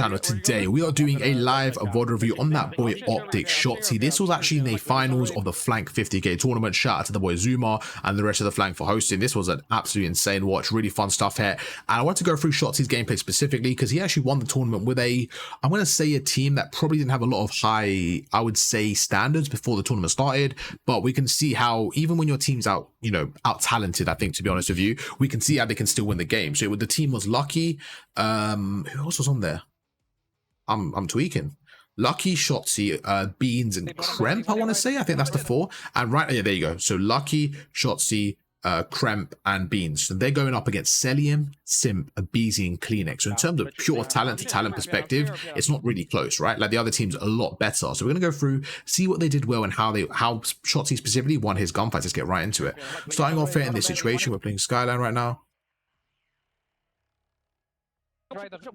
channel. Today we are doing a live VOD review on that boy Optic Shotzzy. This was actually in the finals of the Flank 50k tournament. Shout out to the boy Zuma and the rest of the Flank for hosting. This was an absolutely insane watch, really fun stuff here, and I want to go through Shotzzy's gameplay specifically because he actually won the tournament with I'm going to say a team that probably didn't have a lot of high, I would say, standards before the tournament started, but we can see how even when your team's out, you know, out talented, I think, to be honest with you, we can see how they can still win the game. So the team was Lucky. Who else was on there? I'm tweaking. Lucky, Shotzzy, Beans, and Kremp, I want to say. I think that's the four. And right, yeah, there you go. So Lucky, Shotzzy, Kremp, and Beans. So they're going up against Celium, Simp, Abizi, and Kleenex. So in terms of pure talent to talent perspective, it's not really close, right? Like the other team's a lot better. So we're gonna go through, see what they did well and how Shotzzy specifically won his gunfights. Let's get right into it. Starting off here in this situation, we're playing Skyline right now.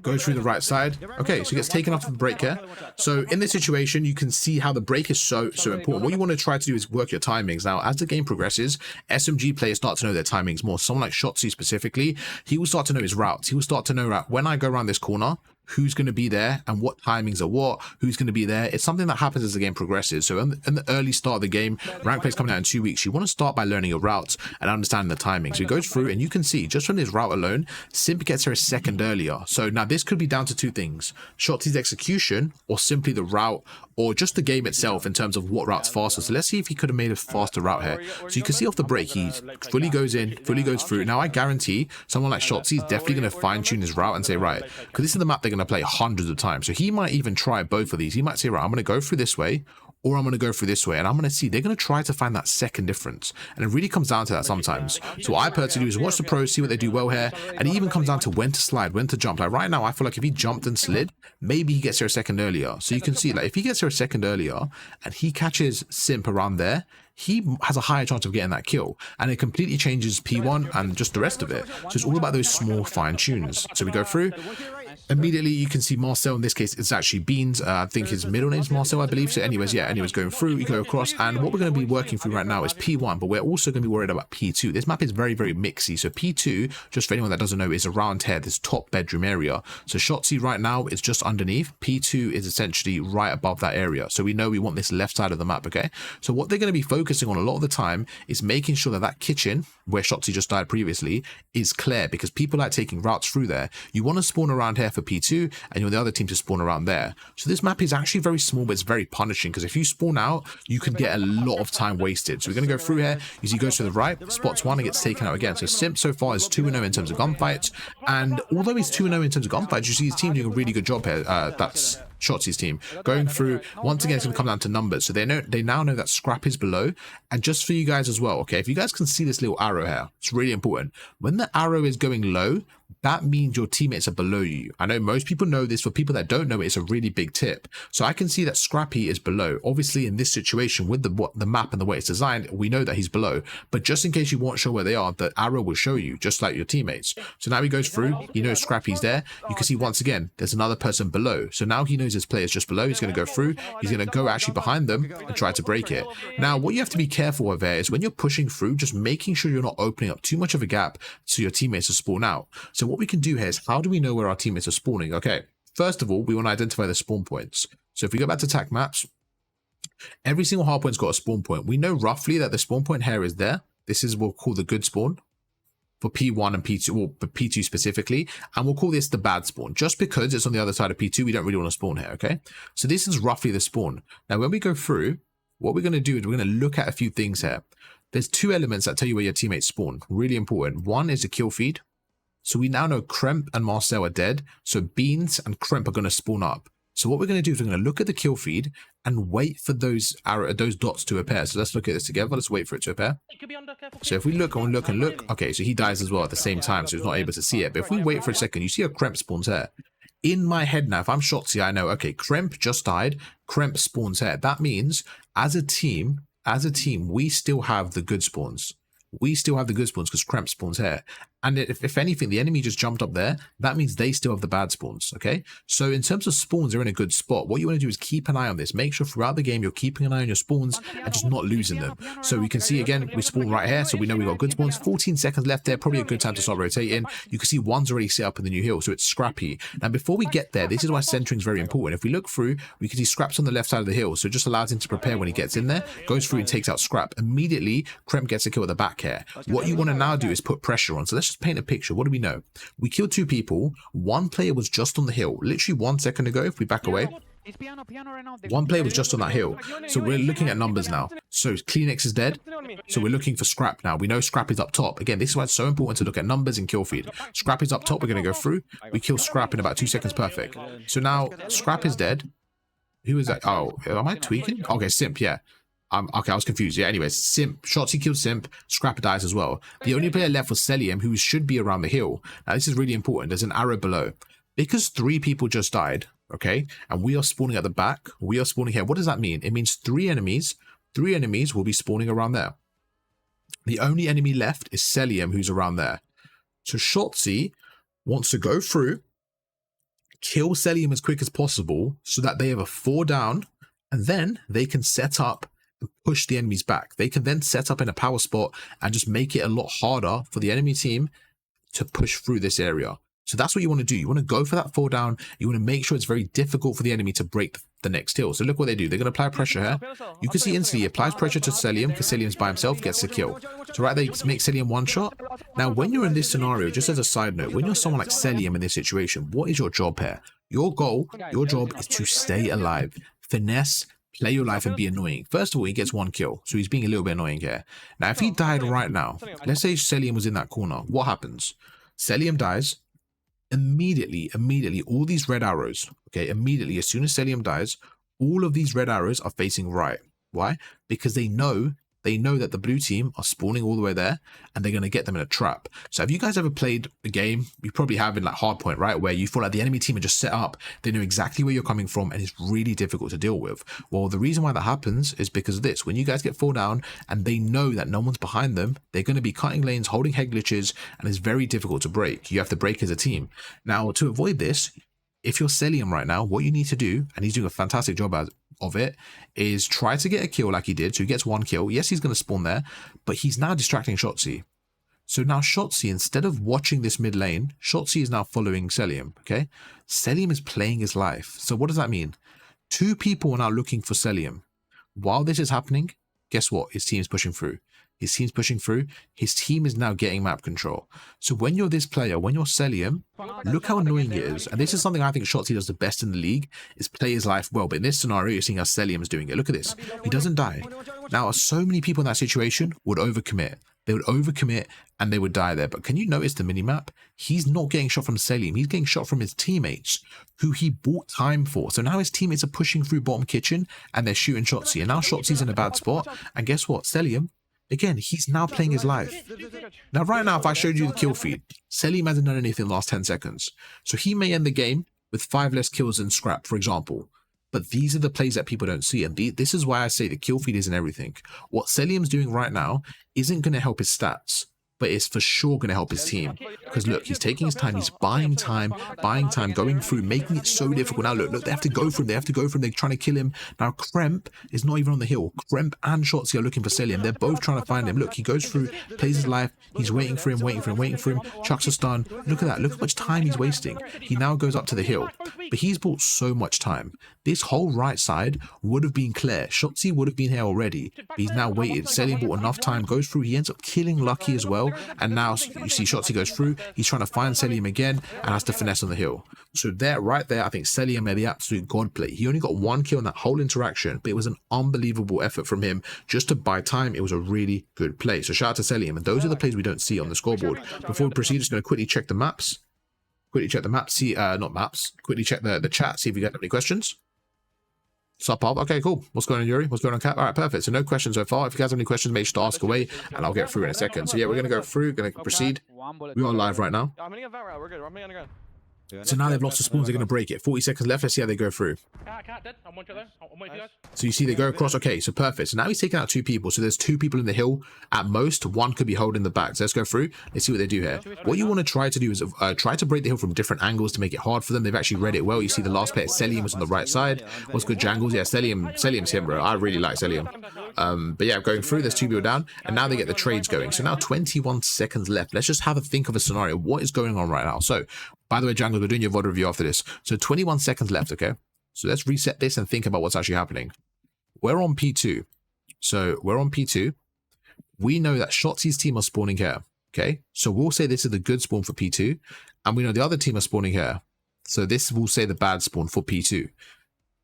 Goes through the right side. Okay, so he gets taken off the break here. So in this situation, you can see how the break is so important. What you want to try to do is work your timings. Now, as the game progresses, SMG players start to know their timings more. Someone like Shotzzy specifically, he will start to know his routes. He will start to know that when I go around this corner, who's going to be there and what timings are what, who's going to be there. It's something that happens as the game progresses. So in the early start of the game, rank plays coming out in 2 weeks, you want to start by learning your routes and understanding the timing. So he goes through and you can see just from his route alone, Simp gets here a second earlier. So now this could be down to two things: Shotzzy's execution or simply the route, or just the game itself in terms of what route's faster. So let's see if he could have made a faster route here. So you can see off the break, he fully goes in, fully goes through. Now I guarantee someone like Shotzzy is definitely going to fine tune his route and say, right, because this is the map they're going to play hundreds of times. So he might even try both of these. He might say, right, I'm going to go through this way, or I'm going to go through this way, and I'm going to see they're going to try to find that second difference. And it really comes down to that sometimes. So what I personally do is watch the pros, see what they do well here, and it even comes down to when to slide, when to jump. Like right now, I feel like if he jumped and slid, maybe he gets here a second earlier. So you can see, like, if he gets here a second earlier and he catches Simp around there, he has a higher chance of getting that kill, and it completely changes P1 and just the rest of it. So it's all about those small fine tunes. So we go through. Immediately you can see Marcel, in this case it's actually Beans. I think his middle name's Marcel, I believe. So anyways, going through, you go across, and what we're going to be working through right now is P1, but we're also going to be worried about P2. This map is very, very mixy. So P2, just for anyone that doesn't know, is around here, this top bedroom area. So Shotzzy right now is just underneath. P2 is essentially right above that area. So we know we want this left side of the map, okay? So what they're going to be focusing on a lot of the time is making sure that that kitchen, where Shotzzy just died previously, is clear, because people like taking routes through there. You want to spawn around here for P2, and you want the other team to spawn around there. So this map is actually very small, but it's very punishing, because if you spawn out, you can get a lot of time wasted. So we're going to go through here. You see he goes to the right, spots one, and gets taken out again. So Simp so far is 2-0 in terms of gunfights, and although he's 2-0 in terms of gunfights, you see his team doing a really good job here. That's Shotzzy's team going through. Once again, it's going to come down to numbers. So they now know that scrap is below. And just for you guys as well, okay, if you guys can see this little arrow here, it's really important. When the arrow is going low, that means your teammates are below you. I know most people know this. For people that don't know it, it's a really big tip. So I can see that Scrappy is below. Obviously, in this situation, with the map and the way it's designed, we know that he's below. But just in case you weren't sure where they are, the arrow will show you, just like your teammates. So now he goes through. He knows Scrappy's there. You can see once again, there's another person below. So now he knows his player's just below. He's going to go through. He's going to go actually behind them and try to break it. Now, what you have to be careful of there is when you're pushing through, just making sure you're not opening up too much of a gap so your teammates to spawn out. So what we can do here is, how do we know where our teammates are spawning? Okay, first of all, we want to identify the spawn points. So if we go back to attack maps, every single hardpoint's got a spawn point. We know roughly that the spawn point here is there. This is what we'll call the good spawn for P1 and P2, or for P2 specifically, and we'll call this the bad spawn, just because it's on the other side of P2. We don't really want to spawn here, okay? So this is roughly the spawn. Now, when we go through, what we're going to do is we're going to look at a few things here. There's two elements that tell you where your teammates spawn. Really important. One is the kill feed. So we now know Kremp and Marcel are dead. So Beans and Kremp are going to spawn up. So what we're going to do is we're going to look at the kill feed and wait for those dots to appear. So let's look at this together. Let's wait for it to appear. So if we look and look and look, okay, so he dies as well at the same time, so he's not able to see it. But if we wait for a second, you see a Kremp spawns here. In my head now, if I'm Shotzzy, I know, okay, Kremp just died. Kremp spawns here. That means as a team, we still have the good spawns. We still have the good spawns because Kremp spawns here. And if anything, the enemy just jumped up there. That means they still have the bad spawns, okay? So in terms of spawns, they're in a good spot. What you want to do is keep an eye on this. Make sure throughout the game you're keeping an eye on your spawns and just not losing them. So we can see, again, we spawn right here, so we know we got good spawns. 14 seconds left there, probably a good time to start rotating. You can see one's already set up in the new hill, so it's scrappy. Now, before we get there, this is why centering is very important. If we look through, we can see Scrap's on the left side of the hill, so it just allows him to prepare when he gets in there, goes through and takes out Scrap. Immediately, Kremp gets a kill at the back here. What you want to now do is put pressure on. So let's just paint a picture. What do we know? We killed 2 people. 1 player was just on the hill. Literally 1 second ago, if we back away, 1 player was just on that hill. So we're looking at numbers now. So Kleenex is dead. So we're looking for Scrap now. We know Scrap is up top. Again, this is why it's so important to look at numbers and kill feed. Scrap is up top. We're going to go through. We kill Scrap in about 2 seconds. Perfect. So now Scrap is dead. Who is that? Oh, am I tweaking? Okay, Simp, yeah. Okay, I was confused. Yeah, anyways, Simp, Shotzzy killed Simp, Scrap dies as well. The only player left was Selim, who should be around the hill. Now, this is really important. There's an arrow below. Because 3 people just died, okay, and we are spawning at the back, we are spawning here. What does that mean? It means 3 enemies will be spawning around there. The only enemy left is Selim, who's around there. So Shotzzy wants to go through, kill Selim as quick as possible so that they have a 4 down, and then they can set up and push the enemies back. They can then set up in a power spot and just make it a lot harder for the enemy team to push through this area. So that's what you want to do. You want to go for that 4 down. You want to make sure it's very difficult for the enemy to break the next hill. So look what they do. They're going to apply pressure here. You can see instantly he applies pressure to Selim because Selim's by himself, gets a kill. So right there, you make Selim 1 shot. Now, when you're in this scenario, just as a side note, when you're someone like Selim in this situation, what is your job here? Your goal, your job is to stay alive, finesse, play your life and be annoying. First of all, he gets 1 kill, so he's being a little bit annoying here. Now, if he died right now, let's say Selim was in that corner, what happens? Selim dies. Immediately, all these red arrows, okay, immediately, as soon as Selim dies, all of these red arrows are facing right. Why? Because they know that the blue team are spawning all the way there and they're going to get them in a trap. So have you guys ever played a game? You probably have in like Hardpoint, right? Where you feel like the enemy team are just set up. They know exactly where you're coming from and it's really difficult to deal with. Well, the reason why that happens is because of this. When you guys get 4 down and they know that no one's behind them, they're going to be cutting lanes, holding head glitches, and it's very difficult to break. You have to break as a team. Now, to avoid this, if you're Selim right now, what you need to do, and he's doing a fantastic job of it, is try to get a kill like he did. So he gets 1 kill. Yes, he's going to spawn there, but he's now distracting Shotzzy. So now Shotzzy, instead of watching this mid lane, Shotzzy is now following Selim, okay? Selim is playing his life. So what does that mean? 2 people are now looking for Selim. While this is happening, guess what? His team's pushing through. His team's pushing through. His team is now getting map control. So when you're this player, when you're Selim, look how annoying it is. And this is something I think Shotzzy does the best in the league, is play his life well. But in this scenario, you're seeing how Selim is doing it. Look at this. He doesn't die. Now, so many people in that situation would overcommit. They would overcommit and they would die there. But can you notice the minimap? He's not getting shot from Selim. He's getting shot from his teammates who he bought time for. So now his teammates are pushing through bottom kitchen and they're shooting Shotzzy. And now Shotzi's in a bad spot. And guess what? Selim, again, he's now playing his life. Now, right now, if I showed you the kill feed, Selim hasn't done anything in the last 10 seconds. So he may end the game with 5 less kills than Scrap, for example. But these are the plays that people don't see. And this is why I say the kill feed isn't everything. What Selim's doing right now isn't going to help his stats, but it's for sure going to help his team. Because look, he's taking his time, he's buying time, going through, making it so difficult. Now look, they have to go for him, they're trying to kill him. Now Kremp is not even on the hill. Kremp and Shotzzy are looking for Selim. They're both trying to find him. Look, he goes through, plays his life, he's waiting for him, chucks a stun. Look at that, look how much time he's wasting. He now goes up to the hill, but he's bought so much time. This whole right side would have been clear. Shotzzy would have been here already, but he's now waited. Selim bought enough time, goes through, he ends up killing Lucky as well. And now you see Shotzzy goes through, he's trying to find Selim again and has to finesse on the hill. So right there, I think Selim made the absolute god play. He only got 1 kill in that whole interaction, but it was an unbelievable effort from him just to buy time. It was a really good play. So shout out to Selim. And those are the plays we don't see on the scoreboard. Before we proceed, just going to quickly check the maps. Quickly check the chat, see if we get any questions. Sup, Bob? Okay, cool. What's going on, Yuri? What's going on, Kat? All right, perfect. So no questions so far. If you guys have any questions, make sure to ask away, and I'll get through in a second. So yeah, we're going to go through, going to proceed. We are live right now. I'm going to get Vat route. We're good. I'm going to go. So now they've lost the spawns, they're going to break it. 40 seconds left, let's see how they go through. So you see they go across, okay, so perfect. So now he's taking out 2 people, so there's 2 people in the hill at most, 1 could be holding the back. So let's go through, let's see what they do here. What you want to try to do is try to break the hill from different angles to make it hard for them. They've actually read it well. You see the last player, Selim, was on the right side. What's good, Jangles? Yeah, Selim's him, bro. I really like Selim. But yeah, going through, there's 2 people down, and now they get the trades going. So now 21 seconds left. Let's just have a think of a scenario. What is going on right now? So, by the way, Jangles, we're doing your VOD review after this. So 21 seconds left, okay? So let's reset this and think about what's actually happening. We're on P2. So we're on P2. We know that Shotzzy's team are spawning here, okay? So we'll say this is the good spawn for P2. And we know the other team are spawning here. So this will say the bad spawn for P2.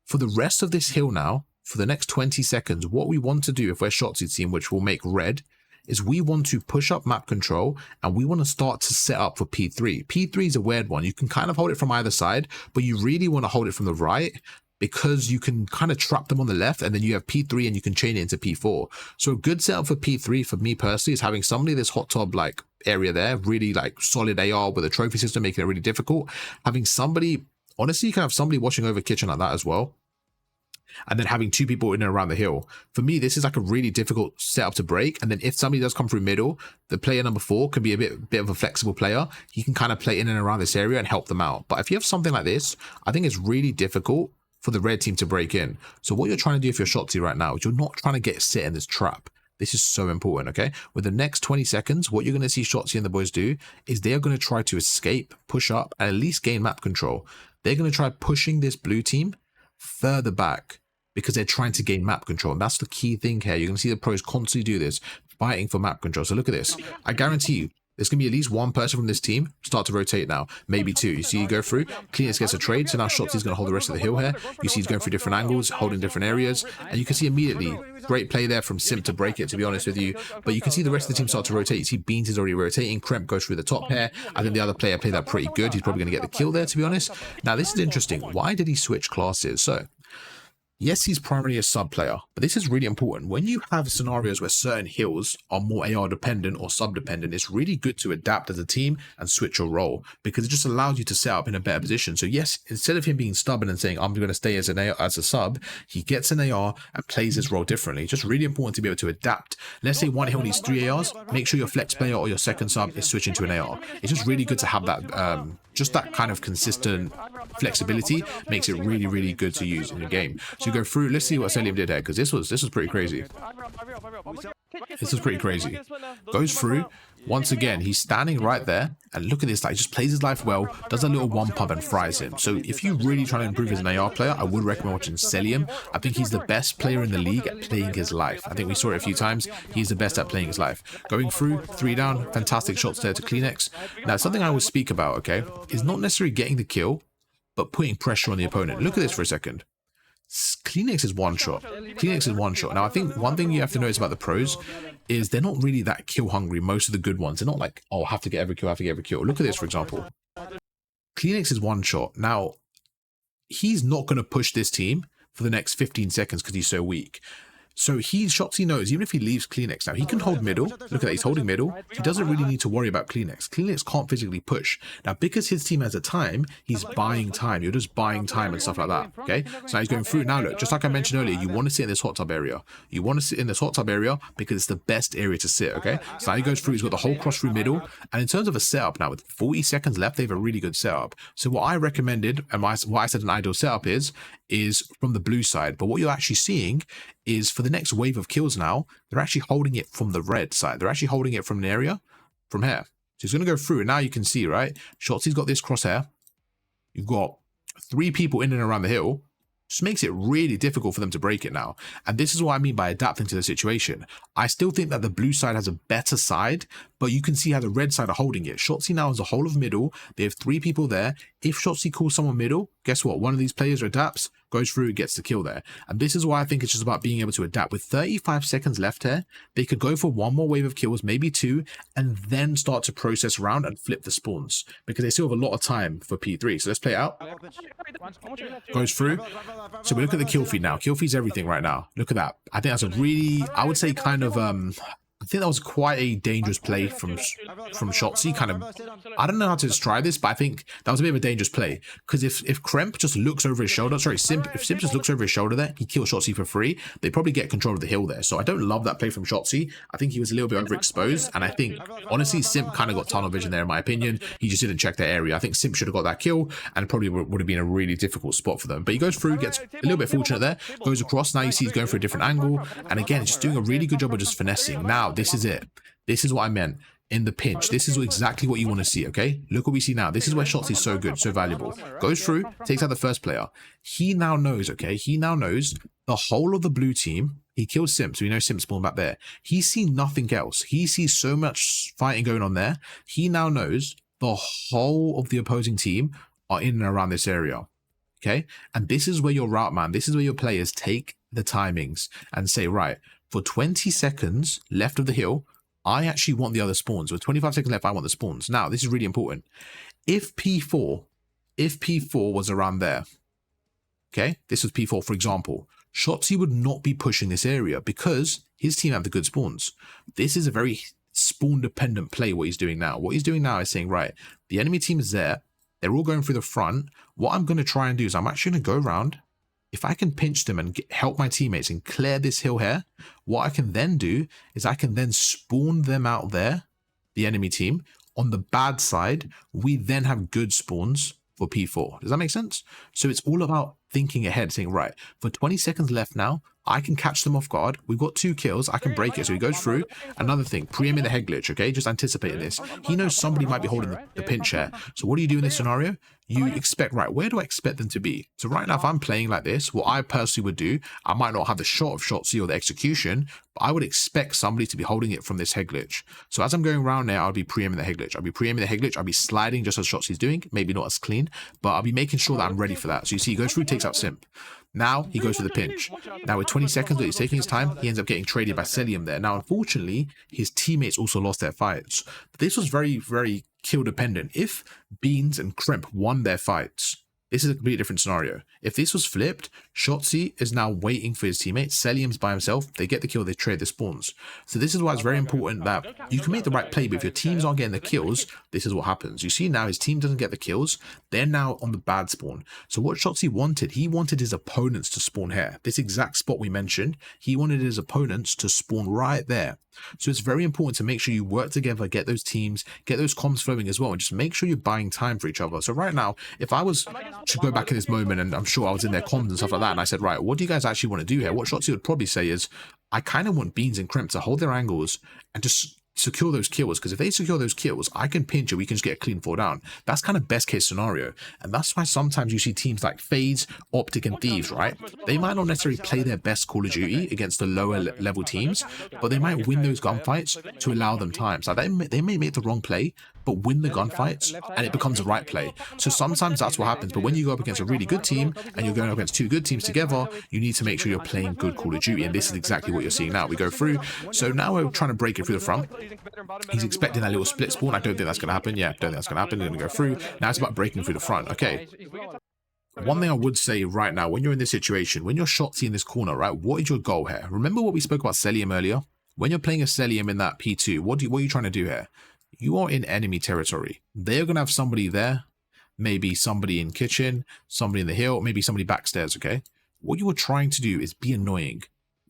For the rest of this hill now, for the next 20 seconds, what we want to do if we're Shotzzy's team, which will make red, is we want to push up map control and we want to start to set up for P3. P3 is a weird one. You can kind of hold it from either side, but you really want to hold it from the right because you can kind of trap them on the left and then you have P3 and you can chain it into P4. So a good setup for P3 for me personally is having somebody this hot tub like area there, really like solid AR with a trophy system, making it really difficult. Having somebody, honestly, you can have somebody watching over kitchen like that as well. And then having 2 people in and around the hill. For me, this is like a really difficult setup to break. And then if somebody does come through middle, the player number 4 can be a bit of a flexible player. He can kind of play in and around this area and help them out. But if you have something like this, I think it's really difficult for the red team to break in. So what you're trying to do if you're Shotzzy right now is you're not trying to get set in this trap. This is so important, okay? With the next 20 seconds, what you're going to see Shotzzy and the boys do is they're going to try to escape, push up, and at least gain map control. They're going to try pushing this blue team further back, because they're trying to gain map control. And that's the key thing here. You're going to see the pros constantly do this, fighting for map control. So look at this. I guarantee you, there's going to be at least 1 person from this team start to rotate now. Maybe 2. You see you go through. Cleanest gets a trade. So now Shotzzy's going to hold the rest of the hill here. You see he's going through different angles, holding different areas. And you can see immediately, great play there from Sim to break it, to be honest with you. But you can see the rest of the team start to rotate. You see Beans is already rotating. Kremp goes through the top here. I think the other player played that pretty good. He's probably going to get the kill there, to be honest. Now, this is interesting. Why did he switch classes? So, yes, he's primarily a sub player, but this is really important. When you have scenarios where certain hills are more AR dependent or sub dependent, it's really good to adapt as a team and switch your role because it just allows you to set up in a better position. So yes, instead of him being stubborn and saying, I'm going to stay as an AR, as a sub, he gets an AR and plays his role differently. It's just really important to be able to adapt. Let's say one hill needs 3 ARs, make sure your flex player or your second sub is switching to an AR. It's just really good to have that, just that kind of consistent flexibility makes it really, really good to use in the game. So you go through, let's see what Selim did here, because this was pretty crazy. This is pretty crazy. Goes through. Once again, he's standing right there, and look at this, like, he just plays his life well, does a little 1-pump and fries him. So if you really try to improve as an AR player, I would recommend watching Selim. I think he's the best player in the league at playing his life. I think we saw it a few times. He's the best at playing his life. Going through, 3 down, fantastic shots there to Kleenex. Now, something I always speak about, okay, is not necessarily getting the kill, but putting pressure on the opponent. Look at this for a second. Kleenex is 1 shot. Kleenex is 1 shot. Now, I think one thing you have to notice about the pros is they're not really that kill hungry. Most of the good ones, they're not like, oh, I have to get every kill, I have to get every kill. Look at this, for example. Kleenex is 1 shot. Now, he's not going to push this team for the next 15 seconds because he's so weak. So Shotzzy knows, even if he leaves Kleenex now, he can hold middle. Look at that, he's holding middle. He doesn't really need to worry about Kleenex. Kleenex can't physically push. Now, because his team has a time, he's buying time. You're just buying time and stuff like that, okay? So now he's going through. Now, look, just like I mentioned earlier, you want to sit in this hot tub area. You want to sit in this hot tub area because it's the best area to sit, okay? So now he goes through, he's got the whole cross through middle. And in terms of a setup now, with 40 seconds left, they have a really good setup. So what I recommended, and what I said an ideal setup is from the blue side. But what you're actually seeing is for the next wave of kills now, they're actually holding it from the red side. They're actually holding it from an area from here. So he's going to go through, and now you can see, right? Shotzy's got this crosshair. You've got 3 people in and around the hill. Just makes it really difficult for them to break it now. And this is what I mean by adapting to the situation. I still think that the blue side has a better side, but you can see how the red side are holding it. Shotzzy now has a whole of middle. They have 3 people there. If Shotzzy calls someone middle, guess what? One of these players adapts, goes through, gets the kill there. And this is why I think it's just about being able to adapt. With 35 seconds left here, they could go for 1 more wave of kills, maybe 2, and then start to process around and flip the spawns, because they still have a lot of time for P3. So let's play it out. Goes through. So we look at the kill feed now. Kill feed's everything right now. Look at that. I think that's a really, I would say kind of I think that was quite a dangerous play from Shotzzy. Kind of, I don't know how to describe this, but I think that was a bit of a dangerous play, because if Kremp just looks over his shoulder, sorry, if Simp just looks over his shoulder there, he kills Shotzzy for free. They probably get control of the hill there. So I don't love that play from Shotzzy. I think he was a little bit overexposed, and I think honestly Simp kind of got tunnel vision there in my opinion. He just didn't check that area. I think Simp should have got that kill, and probably would have been a really difficult spot for them. But he goes through, gets a little bit fortunate there, goes across. Now you see he's going for a different angle, and again, just doing a really good job of just finessing. Now this is it. This is what I meant in the pinch. This is exactly what you want to see, okay? Look what we see now. This is where Shotzzy is so good, so valuable. Goes through, takes out the first player. He now knows, okay? He now knows the whole of the blue team. He killed Simp, so we know Simp spawned back there. He sees nothing else. He sees so much fighting going on there. He now knows the whole of the opposing team are in and around this area, okay? And this is where your route man, this is where your players take the timings and say, right, for 20 seconds left of the hill, I actually want the other spawns. With 25 seconds left, I want the spawns. Now, this is really important. If P4 was around there, okay, this was P4, for example, Shotzzy would not be pushing this area because his team have the good spawns. This is a very spawn-dependent play, what he's doing now. What he's doing now is saying, right, the enemy team is there. They're all going through the front. What I'm going to try and do is I'm actually going to go around. If I can pinch them and help my teammates and clear this hill here, what I can then do is I can then spawn them out there, the enemy team. On the bad side, we then have good spawns for P4. Does that make sense? So it's all about thinking ahead, saying, right, for 20 seconds left now, I can catch them off guard. We've got 2 kills. I can break it. So he goes through. Another thing, preempting the head glitch, okay? Just anticipating this. He knows somebody might be holding the pinch here. So what do you do in this scenario? You expect, right, where do I expect them to be? So right now, if I'm playing like this, what I personally would do, I might not have the shot of Shotzzy or the execution, but I would expect somebody to be holding it from this head glitch. So as I'm going around there, I'll be preempting the head glitch. I'll be preempting the head glitch. I'll be sliding just as Shotzzy's doing. Maybe not as clean, but I'll be making sure that I'm ready for that. So you see, he goes through, takes out Simp. Now he goes for the pinch. Now with 20 seconds, he's taking his time. He ends up getting traded by Celium there. Now, unfortunately, his teammates also lost their fights. But this was very, very kill dependent. If Beans and Kremp won their fights, this is a completely different scenario. If this was flipped, Shotzzy is now waiting for his teammates. Celium's by himself. They get the kill, they trade the spawns. So this is why it's very important that you can make the right play, but if your teams aren't getting the kills, this is what happens. You see now his team doesn't get the kills. They're now on the bad spawn. So what Shotzzy wanted, he wanted his opponents to spawn here. This exact spot we mentioned, he wanted his opponents to spawn right there. So it's very important to make sure you work together, get those teams, get those comms flowing as well, and just make sure you're buying time for each other. So right now, if I was to go back in this moment, and I'm sure I was in their comms and stuff like that, and I said, right, what do you guys actually want to do here? What Shotzzy would probably say is, I kind of want Beans and Kremp to hold their angles and just secure those kills, because if they secure those kills, I can pinch it, we can just get a clean 4 down. That's kind of best case scenario, and that's why sometimes you see teams like Fades, Optic, and Thieves, right? They might not necessarily play their best Call of Duty against the lower level teams, but they might win those gunfights to allow them time. So they may make the wrong play, but win the gunfights, and it becomes the right play. So sometimes that's what happens, but when you go up against a really good team, and you're going up against 2 good teams together, you need to make sure you're playing good Call of Duty, and this is exactly what you're seeing now. We go through, so now we're trying to break it through the front. He's expecting that little split spawn. I don't think that's going to happen. Yeah, don't think that's going to happen. They're going to go through. Now it's about breaking through the front. Okay. One thing I would say right now, when you're in this situation, when you're Shotzzy in this corner, right, what is your goal here? Remember what we spoke about Celium earlier? When you're playing a Celium in that P2, what are you trying to do here? You are in enemy territory. They're going to have somebody there, maybe somebody in kitchen, somebody in the hill, maybe somebody backstairs, okay? What you are trying to do is be annoying.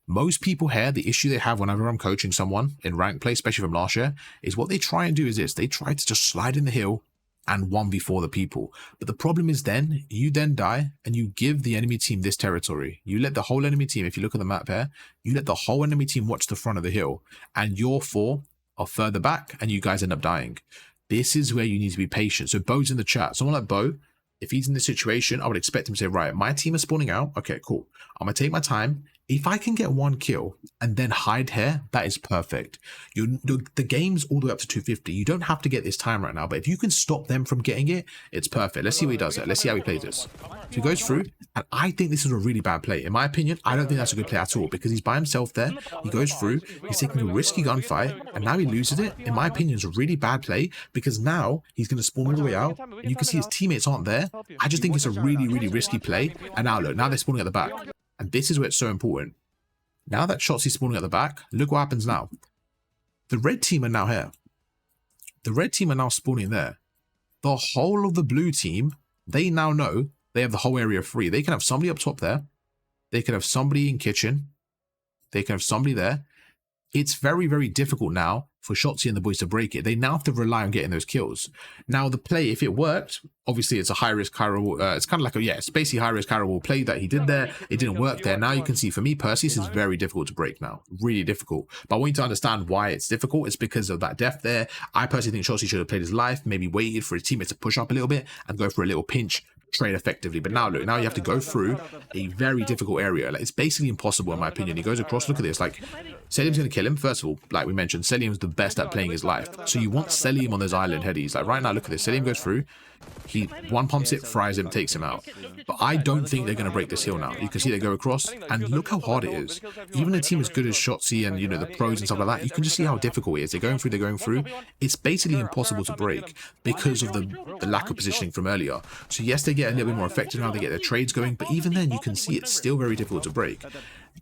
Most people here, the issue they have whenever I'm coaching someone in rank play, especially from last year, is what they try and do is this. They try to just slide in the hill and 1v4 the people. But the problem is then, you then die and you give the enemy team this territory. You let the whole enemy team, if you look at the map here, you let the whole enemy team watch the front of the hill, and your 4 are further back and you guys end up dying. This is where you need to be patient. So Bo's in the chat. Someone like Bo, if he's in this situation, I would expect him to say, right, my team is spawning out. Okay, cool. I'm going to take my time. If I can get 1 kill and then hide here, that is perfect. The game's all the way up to 250. You don't have to get this time right now, but if you can stop them from getting it, it's perfect. Let's see what he does there. Let's see how he plays this. So he goes through, and I think this is a really bad play. In my opinion, I don't think that's a good play at all, because he's by himself there. He goes through, he's taking a risky gunfight, and now he loses it. In my opinion, it's a really bad play, because now he's going to spawn all the way out, and you can see his teammates aren't there. I just think it's a really, really risky play. And now look, now they're spawning at the back. And this is where it's so important. Now that Shotzzy's spawning at the back, look what happens now. The red team are now here. The red team are now spawning there. The whole of the blue team, they now know they have the whole area free. They can have somebody up top there. They can have somebody in kitchen. They can have somebody there. It's very, very difficult now for Shotzzy and the boys to break it. They now have to rely on getting those kills. Now, the play, if it worked, obviously it's a high-risk, high-reward. It's kind of like it's basically high-risk, high-reward play that he did there. It didn't work there. Now you can see, for me personally, this is very difficult to break now. Really difficult. But I want you to understand why it's difficult. It's because of that depth there. I personally think Shotzzy should have played his life, maybe waited for his teammate to push up a little bit and go for a little pinch, trade effectively. But now look, now you have to go through a very difficult area. Like, it's basically impossible in my opinion. He goes across, look at this, like Selim's gonna kill him. First of all, like we mentioned, Selim's the best at playing his life, so you want Selim on those island headies. Like right now, look at this, Selim goes through, he one pumps it, fries him, takes him out. But I don't think they're going to break this hill now. You can see they go across, and look how hard it is. Even a team as good as Shotzzy and, you know, the pros and stuff like that, you can just see how difficult it is. They're going through. It's basically impossible to break because of the lack of positioning from earlier. So yes, they get a little bit more effective now, they get their trades going, but even then you can see it's still very difficult to break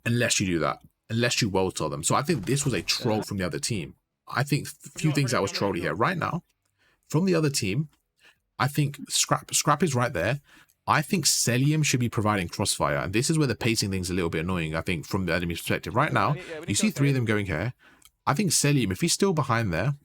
unless you do that, unless you world tell them. So I think this was a troll from the other team. I think a few things that was trolly here. Right now, from the other team, I think Scrap is right there. I think Selim should be providing crossfire, and this is where the pacing thing's a little bit annoying, I think, from the enemy perspective. Right now, you see three of them going here. I think Selim, if he's still behind there,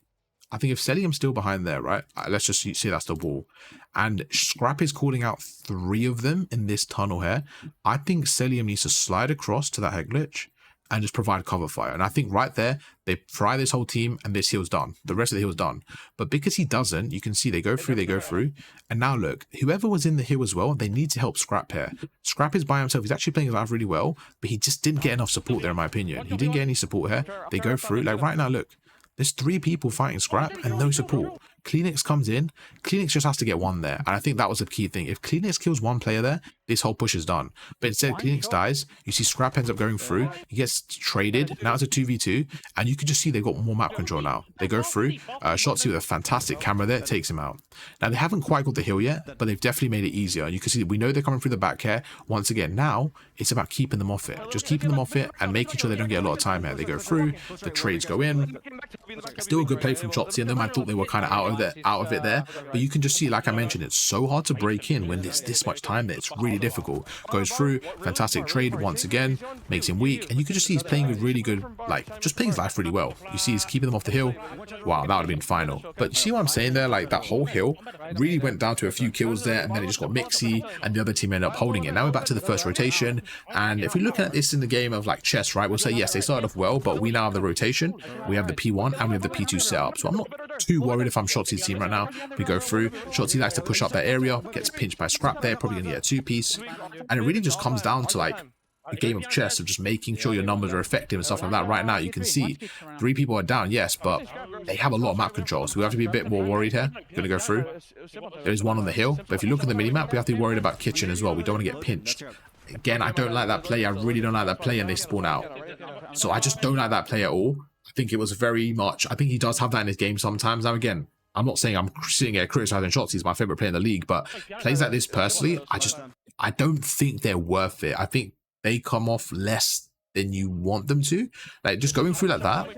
I think if Selim's still behind there, right, let's just see that's the wall, and Scrap is calling out three of them in this tunnel here, I think Selim needs to slide across to that head glitch and just provide cover fire. And I think right there, they fry this whole team and this hill's done. The rest of the hill's done. But because he doesn't, you can see they go through. And now look, whoever was in the hill as well, they need to help Scrap here. Scrap is by himself. He's actually playing his life really well, but he just didn't get enough support there, in my opinion. He didn't get any support here. They go through. Like right now, look, there's three people fighting Scrap and no support. Kleenex comes in. Kleenex just has to get one there. And I think that was the key thing. If Kleenex kills one player there, this whole push is done. But instead, Kleenex dies. You see Scrap ends up going through. He gets traded. Now it's a 2v2. And you can just see they've got more map control now. They go through. Shotzzy with a fantastic camera there takes him out. Now, they haven't quite got the hill yet, but they've definitely made it easier. And you can see we know they're coming through the back here. Once again, now it's about keeping them off it. Just keeping them off it and making sure they don't get a lot of time here. They go through. The trades go in. Still a good play from Shotzzy. And then I thought they were kind of out of it there. But you can just see, like I mentioned, it's so hard to break in when there's this much time there. It's really difficult. Goes through, fantastic trade once again, makes him weak, and you can just see he's playing with really good, like, just playing his life really well. You see he's keeping them off the hill. Wow, that would have been final. But you see what I'm saying there? Like, that whole hill really went down to a few kills there, and then it just got mixy, and the other team ended up holding it. Now we're back to the first rotation, and if we're looking at this in the game of, like, chess, right, we'll say, yes, they started off well, but we now have the rotation, we have the P1, and we have the P2 setup. So I'm not too worried if I'm Shotzzy's team right now. We go through. Shotzzy likes to push up that area, gets pinched by Scrap there, probably gonna get a two-piece, and it really just comes down to like a game of chess of just making sure your numbers are effective and stuff like that. Right now you can see three people are down, yes, but they have a lot of map control, so we have to be a bit more worried here. Gonna go through. There is one on the hill, but if you look at the mini-map, we have to be worried about kitchen as well. We don't want to get pinched. Again, I don't like that play. I really don't like that play, and they spawn out. So I just don't like that play at all. I think it was very much, I think he does have that in his game sometimes. Now again, I'm not saying I'm sitting here criticizing Shotzzy. He's my favorite player in the league, but plays like this personally, I don't think they're worth it. I think they come off less than you want them to. Like, just going through like that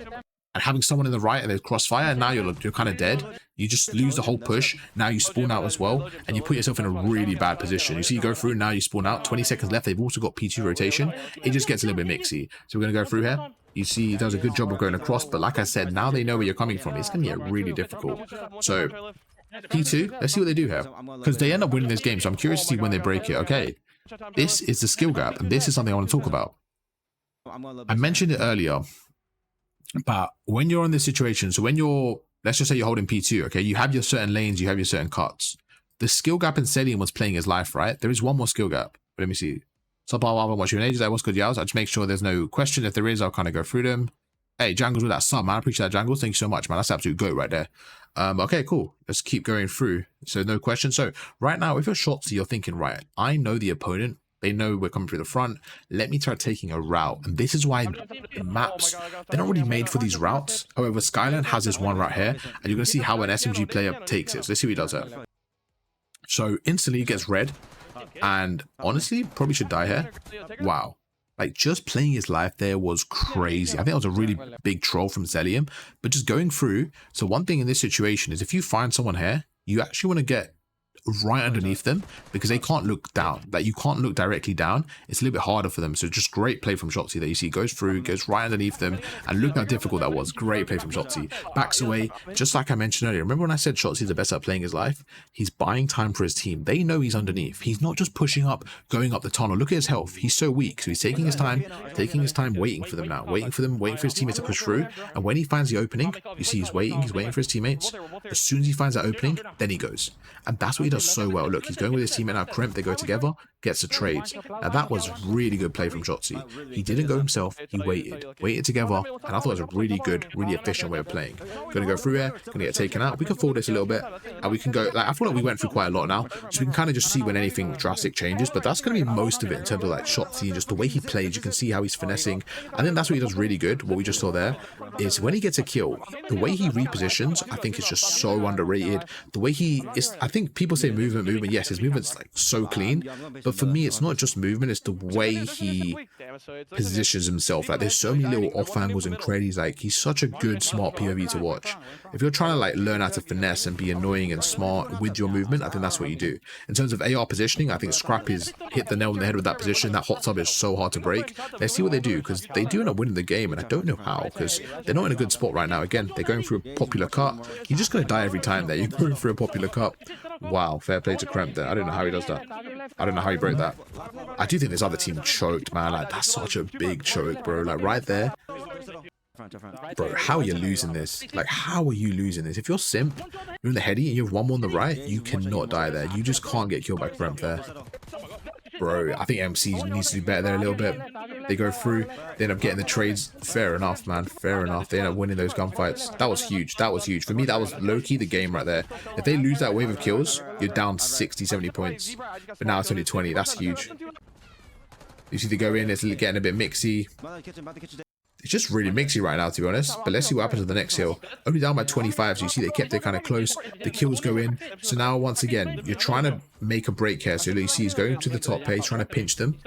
and having someone in the right and there's crossfire, and now you're kind of dead. You just lose the whole push. Now you spawn out as well, and you put yourself in a really bad position. You see, you go through, now you spawn out. 20 seconds left. They've also got P2 rotation. It just gets a little bit mixy. So we're going to go through here. You see, he does a good job of going across, but like I said, now they know where you're coming from. It's going to get really difficult. So P2, let's see what they do here, because they end up winning this game. So I'm curious to see when they break it. Okay, this is the skill gap, and this is something I want to talk about. I mentioned it earlier, but when you're in this situation, so when you're, let's just say you're holding P2, okay, you have your certain lanes, you have your certain cuts. The skill gap in Selim was playing his life, right? There is one more skill gap. But let me see. So I'll watch you in ages. What's good, Yals? I'll just make sure there's no question. If there is, I'll kind of go through them. Hey, Jangles with that sub, man. I appreciate that, Jangles. Thank you so much, man. That's absolute goat right there. Okay, cool. Let's keep going through. So no question. So right now, if you're Shotzzy, you're thinking, right, I know the opponent. They know we're coming through the front. Let me try taking a route. And this is why the maps, they're not really made for these routes. However, Skyland has this one right here. And you're going to see how an SMG player takes it. So let's see what he does here. So instantly he gets red. And honestly, probably should die here. Wow. Like, just playing his life there was crazy. I think that was a really big troll from Zelium, but just going through. So one thing in this situation is if you find someone here, you actually want to get right underneath them because they can't look down. Like, you can't look directly down. It's a little bit harder for them. So just great play from Shotzzy that you see goes through, goes right underneath them, and look how difficult that was. Great play from Shotzzy. Backs away, just like I mentioned earlier. Remember when I said Shotzzy's the best at playing his life? He's buying time for his team. They know he's underneath. He's not just pushing up, going up the tunnel. Look at his health. He's so weak. So he's taking his time, waiting for them now, waiting for his teammates to push through. And when he finds the opening, you see he's waiting for his teammates. As soon as he finds that opening, then he goes. And that's what he does so well. Look, he's going with his teammate now, Kremp, they go together, gets the trades. Now that was really good play from Shotzzy. He didn't go himself, he waited together, and I thought it was a really good, really efficient way of playing. Gonna go through here, gonna get taken out. We can forward this a little bit, and we can go, like, I feel like we went through quite a lot now, so we can kind of just see when anything drastic changes, but that's gonna be most of it in terms of like Shotzzy, just the way he plays. You can see how he's finessing. I think that's what he does really good. What we just saw there is when he gets a kill, the way he repositions, I think is just so underrated. The way he is, I think people say movement, yes, his movement's like so clean, but for me it's not just movement, it's the way he positions himself. Like, there's so many little off angles and credits. Like, he's such a good smart POV to watch. If you're trying to like learn how to finesse and be annoying and smart with your movement, I think that's what you do. In terms of AR positioning, I think Scrap is hit the nail on the head with that position. That hot tub is so hard to break. Let's see what they do, because they do end up winning the game, and I don't know how, because they're not in a good spot right now. Again, they're going through a popular cut. You're just going to die every time there. You're going through a popular cut. Wow, fair play to Kremp there. I don't know how he does that. I don't know how he broke that. I do think this other team choked, man. Like, that's such a big choke, bro. Like, right there. Bro, how are you losing this? Like, how are you losing this? If you're Simp, you're in the heady and you have one more on the right, you cannot die there. You just can't get killed by Kremp there. Bro, I think MC needs to do better there a little bit. They go through, they end up getting the trades. Fair enough, man. Fair enough. They end up winning those gunfights. That was huge. That was huge. For me, that was low-key the game right there. If they lose that wave of kills, you're down 60, 70 points. But now it's only 20. That's huge. You see they go in, it's getting a bit mixy. It's just really mixy right now, to be honest. But let's see what happens with the next hill. Only down by 25, so you see they kept it kind of close. The kills go in. So now, once again, you're trying to make a break here. So you see he's going to the top here. He's trying to pinch them.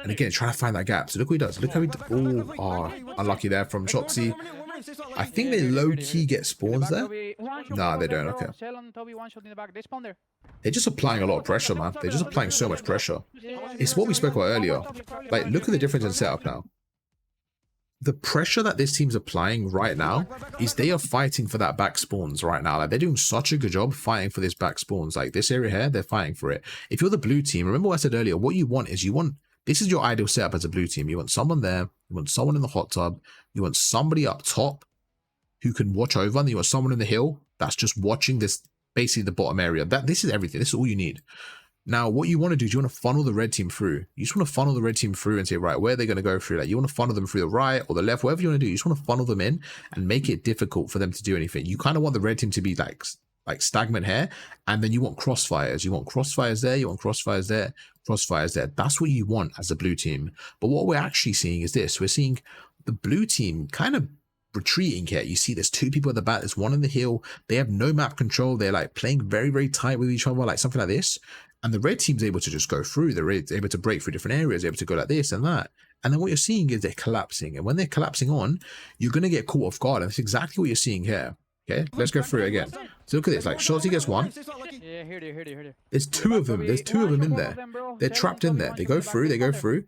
And again, trying to find that gap. So look what he does. Look how he... Oh, unlucky there from Shotzzy. I think they low-key get spawns there. Nah, they don't. Okay. They're just applying a lot of pressure, man. They're just applying so much pressure. It's what we spoke about earlier. Like, look at the difference in setup now. The pressure that this team's applying right now is they are fighting for that back spawns right now. Like, they're doing such a good job fighting for this back spawns. Like, this area here, they're fighting for it. If you're the blue team, remember what I said earlier, what you want is this is your ideal setup as a blue team. You want someone there, you want someone in the hot tub, you want somebody up top who can watch over, and you want someone in the hill that's just watching this, basically the bottom area. This is everything. This is all you need. Now, what you want to do is you want to funnel the red team through. You just want to funnel the red team through and say, right, where are they going to go through? Like, you want to funnel them through the right or the left, whatever you want to do. You just want to funnel them in and make it difficult for them to do anything. You kind of want the red team to be like stagnant here, and then you want crossfires. You want crossfires there, you want crossfires there, crossfires there. That's what you want as a blue team. But what we're actually seeing is this. We're seeing the blue team kind of retreating here. You see there's two people at the back, there's one in the hill. They have no map control. They're like playing very, very tight with each other, like something like this. And the red team's able to just go through. They're able to break through different areas, able to go like this and that. And then what you're seeing is they're collapsing. And when they're collapsing on, you're going to get caught off guard. And that's exactly what you're seeing here. Okay, let's go through it again. So look at this. Like, Shotzzy gets one. There's two of them. There's two of them in there. They're trapped in there. They go through.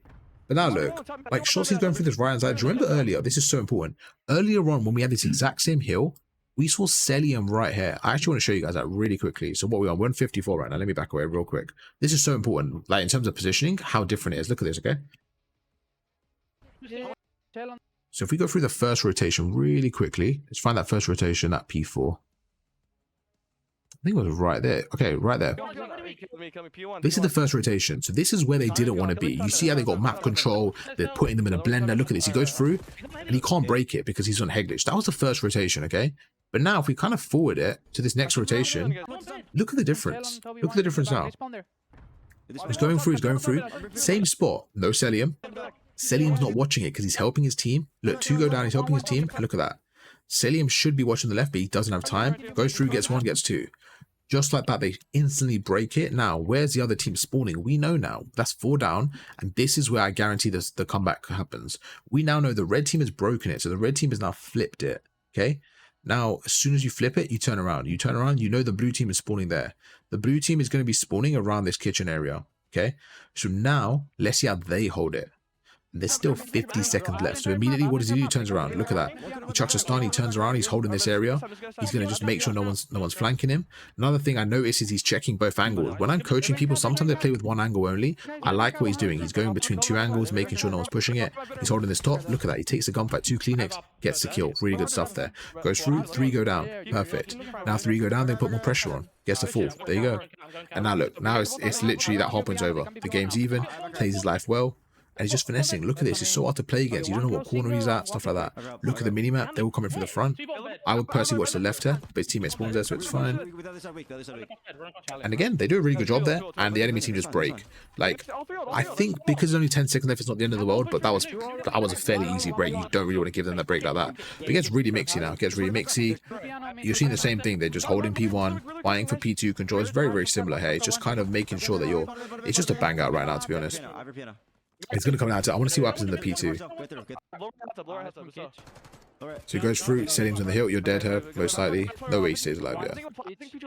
But now look, like, Shotzy's going through this right hand side. Do you remember earlier? This is so important. Earlier on, when we had this exact same hill, we saw Celium right here. I actually want to show you guys that really quickly. So what we're on, 154 right now. Let me back away real quick. This is so important. Like, in terms of positioning, how different it is. Look at this, okay? So if we go through the first rotation really quickly, let's find that first rotation at P4. I think it was right there. Okay, right there. This is the first rotation. So this is where they didn't want to be. You see how they got map control. They're putting them in a blender. Look at this. He goes through and he can't break it because he's on Heglitch. That was the first rotation, okay? But now if we kind of forward it to this next rotation, look at the difference. Look at the difference now. He's going through. Same spot. No Celium. Celium's not watching it because he's helping his team. Look, two go down. He's helping his team. And look at that. Celium should be watching the left, but he doesn't have time. Goes through, gets one, gets two. Just like that, they instantly break it. Now, where's the other team spawning? We know now. That's 4 down, and this is where I guarantee the comeback happens. We now know the red team has broken it, so the red team has now flipped it, okay? Now, as soon as you flip it, you turn around. You turn around, you know the blue team is spawning there. The blue team is going to be spawning around this kitchen area, okay? So now, let's see how they hold it. There's still 50 seconds left. So immediately, what does he do? He turns around. Look at that. He chucks a stun. He turns around. He's holding this area. He's going to just make sure no one's flanking him. Another thing I notice is he's checking both angles. When I'm coaching people, sometimes they play with one angle only. I like what he's doing. He's going between 2 angles, making sure no one's pushing it. He's holding this top. Look at that. He takes the gunfight. 2 Kleenex. Gets the kill. Really good stuff there. Goes through. 3 go down. Perfect. Now 3 go down. They put more pressure on. Gets the 4th. There you go. And now look. Now it's literally that whole point's over. The game's even. Plays his life well. And he's just finessing. Look at this. He's so hard to play against. You don't know what corner he's at, stuff like that. Look at the minimap. They're all coming from the front. I would personally watch the left here, but his teammate spawns there, so it's fine. And again, they do a really good job there, and the enemy team just break. Like, I think because there's only 10 seconds left, it's not the end of the world, but that was a fairly easy break. You don't really want to give them that break like that. But it gets really mixy now. It gets really mixy. You're seeing the same thing. They're just holding P1, fighting for P2 control. It's very, very similar here. It's just kind of making sure that it's just a bang out right now, to be honest. It's going to come down to, I want to see what happens in the P2. So he goes through, Selim's on the hill, you're dead here, most likely. No way he stays alive, yeah.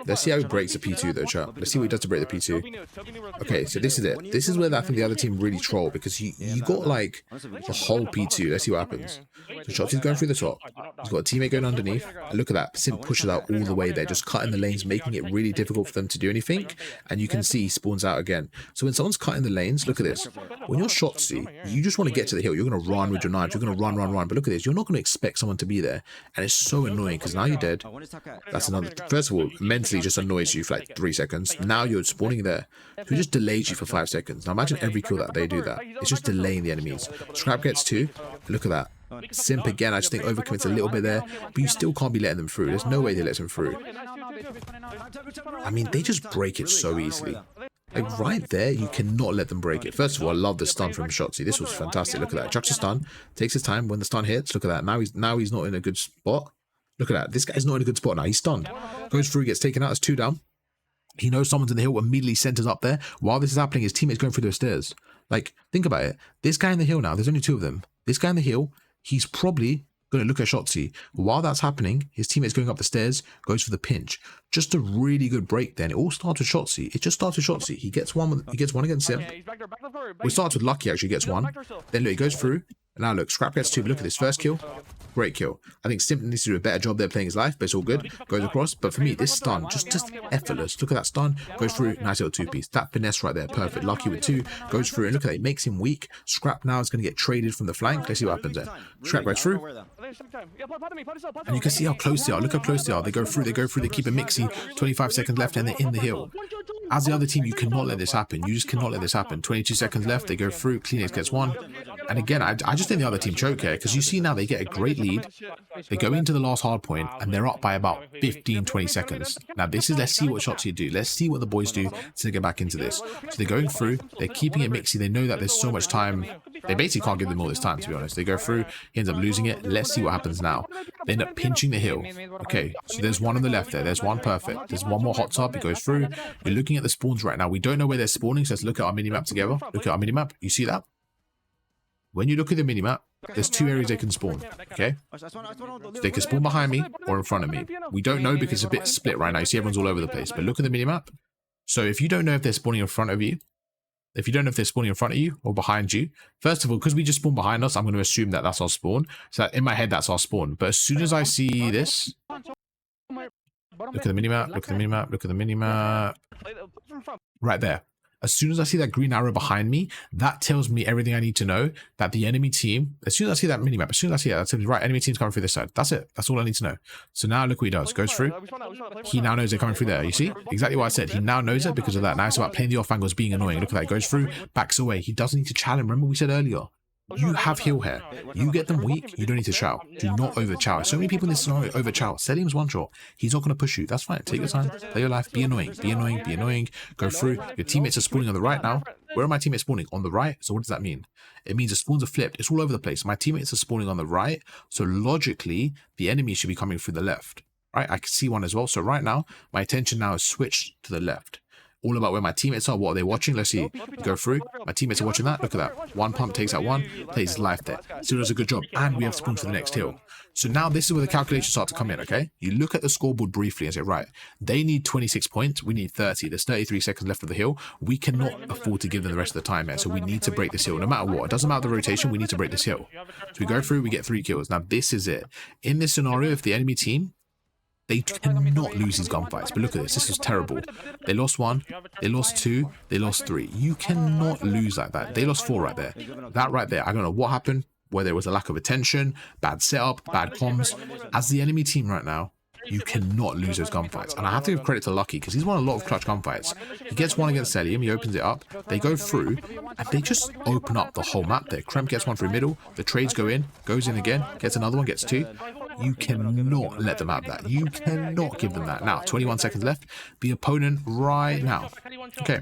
Let's see how he breaks the P2 though, chat. Let's see what he does to break the P2. Okay, so this is it. This is where I think the other team really troll, because you got like the whole P2. Let's see what happens. So Shotzzy's going through the top. He's got a teammate going underneath. And look at that. Simp pushes out all the way there, just cutting the lanes, making it really difficult for them to do anything. And you can see he spawns out again. So when someone's cutting the lanes, look at this. When you're Shotzzy, you just want to get to the hill. You're going to run with your knives. You're going to run. But look at this. You're not going to expect someone to be there. And it's so annoying because now you're dead. That's another. First of all, mentally just annoys you for like 3 seconds. Now you're spawning there. So it just delays you for 5 seconds. Now imagine every kill that they do that. It's just delaying the enemies. Scrap gets 2. Look at that. Simp again, I just think overcommits a little bit there, but you still can't be letting them through. There's no way they let them through. I mean, they just break it so easily. Like right there, you cannot let them break it. First of all, I love the stun from Shotzzy. This was fantastic. Look at that. Chucks a stun, takes his time. When the stun hits, look at that. Now he's not in a good spot. Look at that. This guy's not in a good spot now. He's stunned. Goes through, gets taken out. It's 2 down. He knows someone's in the hill, immediately centers up there. While this is happening, his teammate's going through those stairs. Like, think about it. This guy in the hill now, there's only 2 of them. This guy in the hill, he's probably going to look at Shotzzy. While that's happening, his teammate's going up the stairs, goes for the pinch. Just a really good break then. It all starts with Shotzzy. It just starts with Shotzzy. He gets one against him. Well, it starts with Lucky, actually, gets 1. Then look, he goes through. And now look, Scrap gets 2. But look at this first kill. Great kill. I think Simp needs to do a better job there playing his life, but it's all good. Goes across. But for me, this stun, just effortless. Look at that stun. Goes through. Nice little 2-piece. That finesse right there. Perfect. Lucky with 2. Goes through. And look at that. It makes him weak. Scrap now is going to get traded from the flank. Let's see what happens there. Scrap goes through. And you can see how close they are. Look how close they are. They go through. They keep it mixy. 25 seconds left and they're in the hill. As the other team, you cannot let this happen. You just cannot let this happen. 22 seconds left. They go through. Kleenex gets 1. And again, I just think the other team choke here, because you see now they get a great lead. They go into the last hard point and they're up by about 15-20 seconds. Now this is, let's see what Shotzzy do. Let's see what the boys do to get back into this. So they're going through. They're keeping it mixy. They know that there's so much time. They basically can't give them all this time, to be honest. They go through. He ends up losing it. Let's see what happens now. They end up pinching the hill. Okay, so there's 1 on the left there. There's 1 perfect. There's 1 more hot tub. He goes through. You're looking at the spawns right now. We don't know where they're spawning, so let's look at our minimap together. Look at our minimap. You see that? When you look at the minimap, there's 2 areas they can spawn, okay? So they can spawn behind me or in front of me. We don't know because it's a bit split right now. You see everyone's all over the place. But look at the minimap. So if you don't know if they're spawning in front of you, if you don't know if they're spawning in frent of you or behind you, first of all, because we just spawned behind us, I'm going to assume that that's our spawn. So in my head, that's our spawn. But as soon as I see this, look at the minimap, look at the minimap, look at the minimap. Right there. As soon as I see that green arrow behind me, that tells me everything I need to know that the enemy team, as soon as I see that minimap, as soon as I see that tells me, right, enemy team's coming through this side. That's it. That's all I need to know. So now look what he does. Goes through. He now knows they're coming through there. You see? Exactly what I said. He now knows it because of that. Now it's about playing the off angles, being annoying. Look at that. He goes through, backs away. He doesn't need to challenge. Remember we said earlier, you have heal here. You get them weak, you don't need to chow. Do not over chow. So many people in this scenario over chow. Selim's 1 shot. He's not going to push you. That's fine. Take your time. Play your life. Be annoying. Be annoying. Be annoying. Go through. Your teammates are spawning on the right now. Where are my teammates spawning? On the right. So what does that mean? It means the spawns are flipped. It's all over the place. My teammates are spawning on the right. So logically, the enemy should be coming through the left. right? I can see one as well. So right now, my attention now is switched to the left. All about where my teammates are. What are they watching? Let's see. Go through. My teammates are watching that. Look at that. One pump takes out one, plays his life there. Zero does a good job. And we have spawned to the next hill. So now this is where the calculations start to come in, okay? You look at the scoreboard briefly and say, right, they need 26 points. We need 30. There's 33 seconds left of the hill. We cannot afford to give them the rest of the time here. So we need to break this hill. No matter what. It doesn't matter the rotation. We need to break this hill. So we go through. We get 3 kills. Now this is it. In this scenario, if the enemy team, they cannot lose these gunfights. But look at this. This is terrible. They lost 1. They lost 2. They lost 3. You cannot lose like that. They lost 4 right there. That right there. I don't know what happened. Where there was a lack of attention, bad setup, bad comms. As the enemy team right now, you cannot lose those gunfights. And I have to give credit to Lucky because he's won a lot of clutch gunfights. He gets one against Selim, he opens it up, they go through, and they just open up the whole map there. Kremp gets one through middle, the trades go in, goes in again, gets another one, gets 2. You cannot let them have that. You cannot give them that. Now, 21 seconds left. The opponent right now. Okay.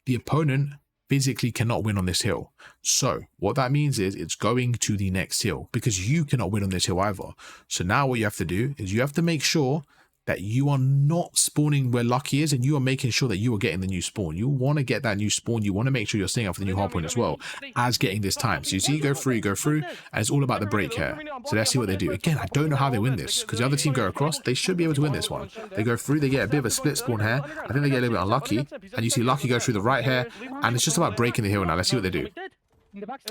The opponent physically cannot win on this hill. So what that means is it's going to the next hill because you cannot win on this hill either. So now what you have to do is you have to make sure that you are not spawning where Lucky is, and you are making sure that you are getting the new spawn. You want to get that new spawn. You want to make sure you're staying up for the new hardpoint as well as getting this time. So you see, you go through, and it's all about the break here. So let's see what they do. Again, I don't know how they win this because the other team go across. They should be able to win this one. They go through, they get a bit of a split spawn here. I think they get a little bit unlucky, and you see Lucky go through the right here, and it's just about breaking the hill now. Let's see what they do.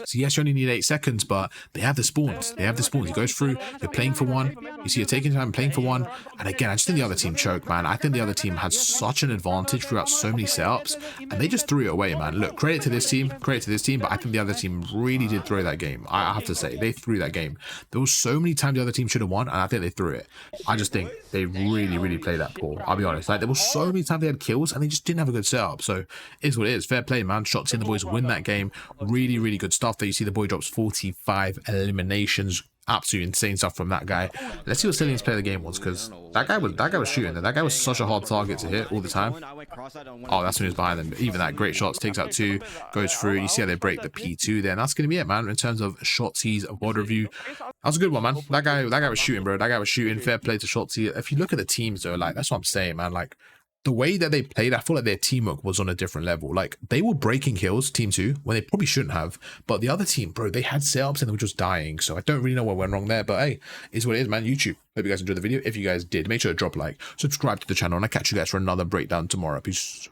So yes, you only need 8 seconds, but they have the spawns. They have the spawns. He goes through, you're playing for one. You see you're taking time, playing for one. And again, I just think the other team choked, man. I think the other team had such an advantage throughout so many setups, and they just threw it away, man. Look, credit to this team, but I think the other team really did throw that game. I have to say, they threw that game. There was so many times the other team should have won, and I think they threw it. I just think they really played that poor. I'll be honest. Like, there were so many times they had kills, and they just didn't have a good setup. So, it is what it is. Fair play, man. Shotzzy and the boys win that game. Really good stuff there. You see the boy drops 45 eliminations. Absolutely insane stuff from that guy. Let's see what Cillian's play of the game was, because that guy was shooting there. That guy was such a hard target to hit all the time. Oh, that's when he was behind them. But even that, great shots, takes out 2, goes through. You see how they break the P2 there. And that's gonna be it, man, in terms of Shotzy's VOD review. That was a good one, man. That guy was shooting, bro. That guy was shooting. Fair play to Shotzzy. If you look at the teams though, like, that's what I'm saying, man. Like, the way that they played, I feel like their teamwork was on a different level. Like, they were breaking kills, team 2, when they probably shouldn't have. But the other team, bro, they had setups and they were just dying. So I don't really know what went wrong there. But hey, it's what it is, man. YouTube. Hope you guys enjoyed the video. If you guys did, make sure to drop a like, subscribe to the channel, and I'll catch you guys for another breakdown tomorrow. Peace.